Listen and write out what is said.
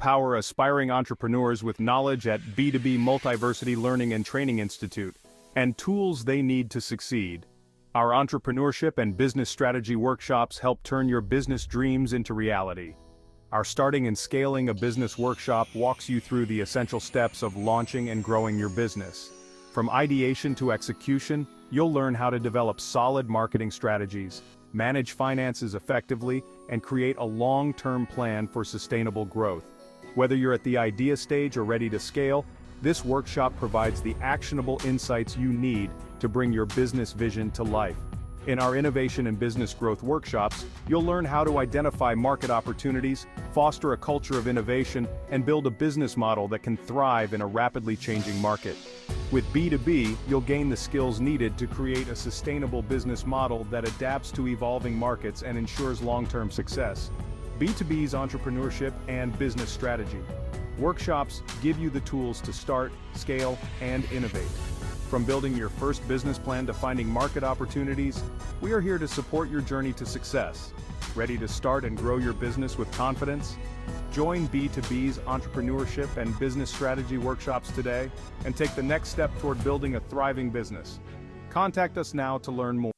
empower aspiring entrepreneurs with knowledge at Be2Be Multiversity Learning and Training Institute, and tools they need to succeed. Our entrepreneurship and business strategy workshops help turn your business dreams into reality. Our Starting and Scaling a Business workshop walks you through the essential steps of launching and growing your business. From ideation to execution, you'll learn how to develop solid marketing strategies, manage finances effectively, and create a long-term plan for sustainable growth. Whether you're at the idea stage or ready to scale, this workshop provides the actionable insights you need to bring your business vision to life. In our Innovation and Business Growth workshops, you'll learn how to identify market opportunities, foster a culture of innovation, and build a business model that can thrive in a rapidly changing market. With Be2Be, you'll gain the skills needed to create a sustainable business model that adapts to evolving markets and ensures long-term success. Be2B's entrepreneurship and business strategy workshops give you the tools to start, scale, and innovate. From building your first business plan to finding market opportunities, we are here to support your journey to success. Ready to start and grow your business with confidence? Join Be2B's entrepreneurship and business strategy workshops today and take the next step toward building a thriving business. Contact us now to learn more.